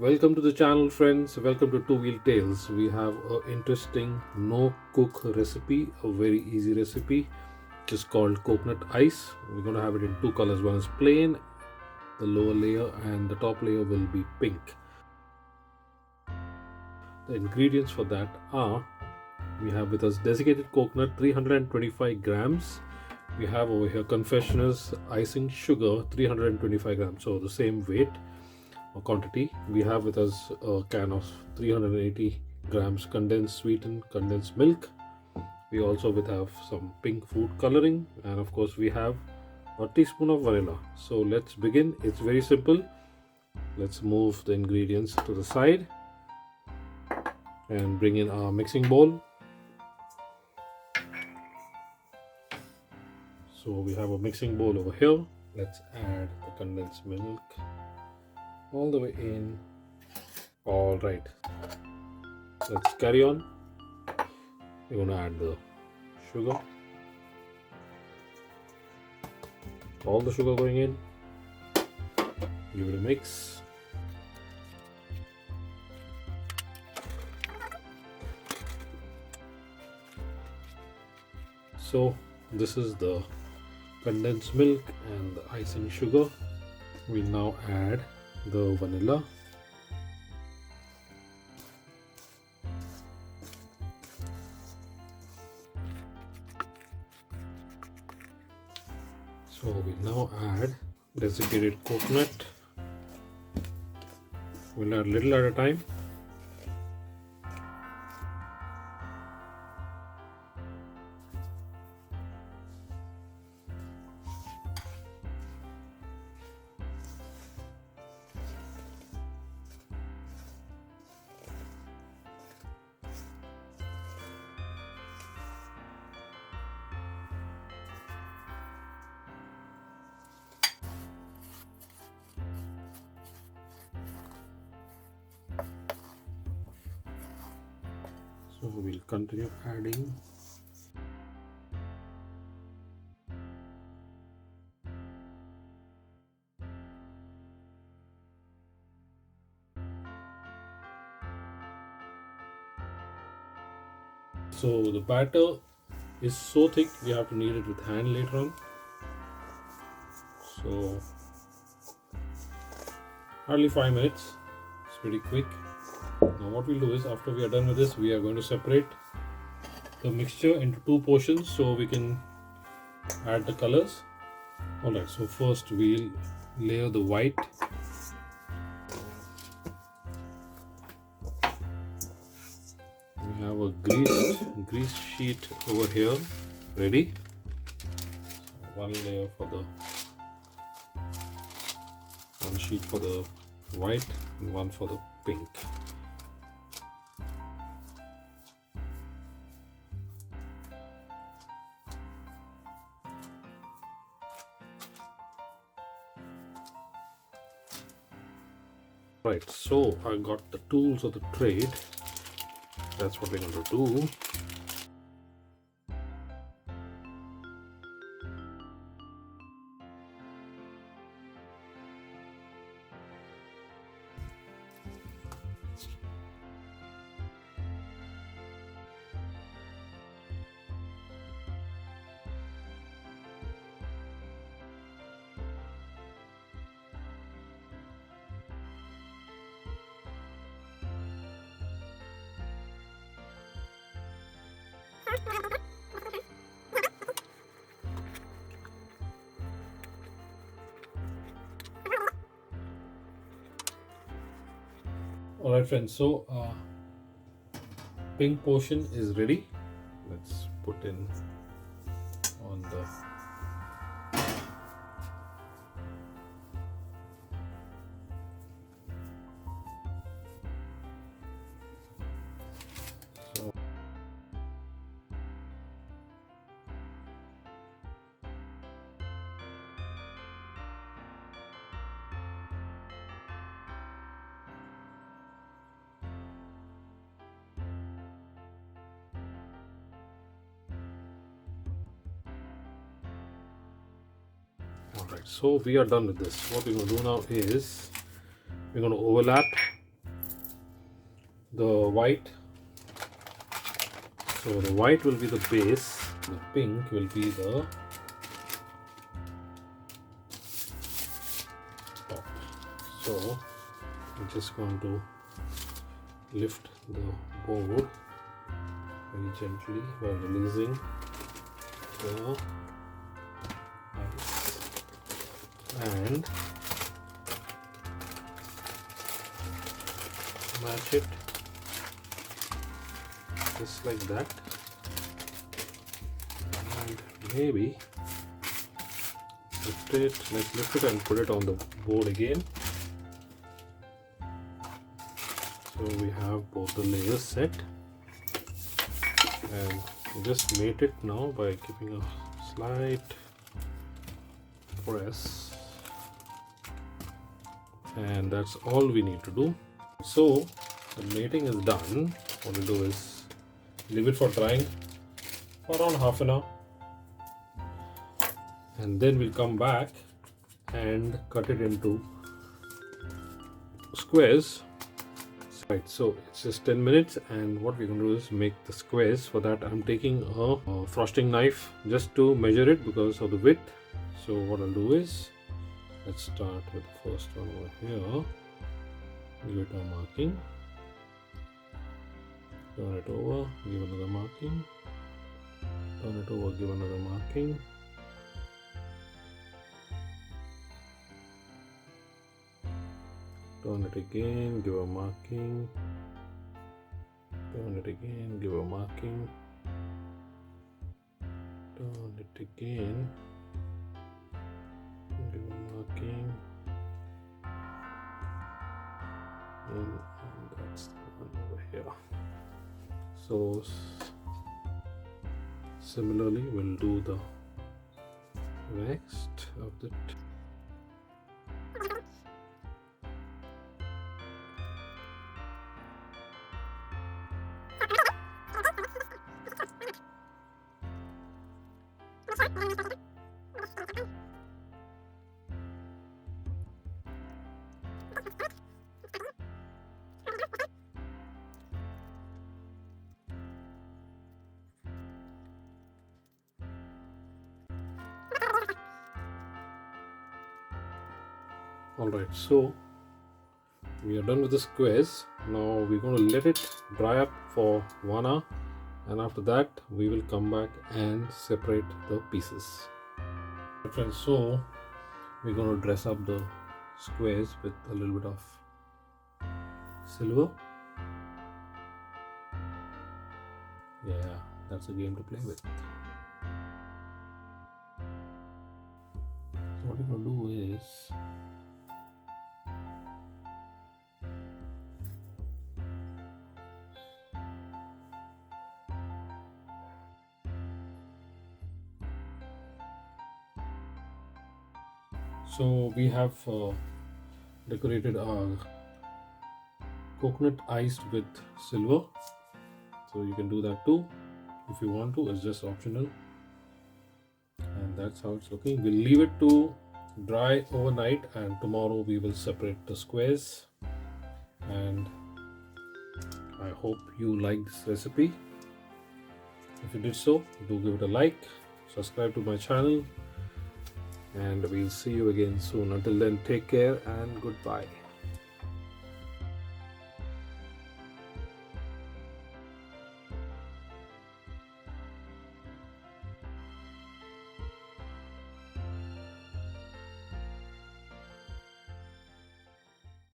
Welcome to the channel, friends. Welcome to Two Wheel Tales. We have an interesting no cook recipe, a very easy recipe, which is called coconut ice. We're going to have it in two colors. One is plain, the lower layer, and the top layer will be pink. The ingredients for that are, we have with us desiccated coconut 325 grams. We have over here Confectioners icing sugar 325 grams, so the same weight or quantity. We have with us a can of 380 grams condensed sweetened condensed milk. We also have some pink food coloring, and of course we have a teaspoon of vanilla. So let's begin. It's very simple. Let's move the ingredients to the side and bring in our mixing bowl. So we have a mixing bowl over here. Let's add the condensed milk all the way in. All right, let's carry on. We're going to add the sugar. All the sugar going in. Give it a mix. So this is the condensed milk and the icing sugar. We now add the vanilla. So we now add desiccated coconut. We'll add little at a time. So we'll continue adding. So the batter is so thick we have to knead it with hand later on. So hardly 5 minutes. It's pretty quick. Now what we'll do is, after we are done with this, we are going to separate the mixture into two portions so we can add the colors. Alright, so first we'll layer the white. We have a grease sheet over here ready. One layer for the one sheet for the white and one for the pink. Right, so I got the tools of the trade. That's what we're going to do. Alright friends, so pink portion is ready. Let's put in on the so Alright, so we are done with this. What we're going to do now is we're going to overlap the white. So the white will be the base, the pink will be the top. So I'm just going to lift the board very gently while releasing the ice and match it just like that, and maybe lift it, let's lift it and put it on the board again. So we have both the layers set, and we just mate it now by giving a slight press, and that's all we need to do. So the mating is done. What we'll do is leave it for drying for around half an hour, and then we'll come back and cut it into squares. Right, so it's just 10 minutes, and what we're going to do is make the squares. For that I'm taking a frosting knife just to measure it because of the width. So what I'll do is, let's start with the first one over here, give it a marking, turn it over, give another marking, turn it over, give another marking, turn it again, give a marking, turn it again, give a marking, turn it again, give a marking, and that's the one over here. So similarly we'll do the next of the Alright, so we are done with the squares. Now we're going to let it dry up for 1 hour, and after that we will come back and separate the pieces. Friends, so we're going to dress up the squares with a little bit of silver. Yeah, that's a game to play with. So what we're going to do is, so we have decorated our coconut iced with silver. So you can do that too if you want to, it's just optional. And that's how it's looking. We'll leave it to dry overnight, and tomorrow we will separate the squares. And I hope you liked this recipe. If you did so, do give it a like, subscribe to my channel, and we'll see you again soon. Until then, take care and goodbye.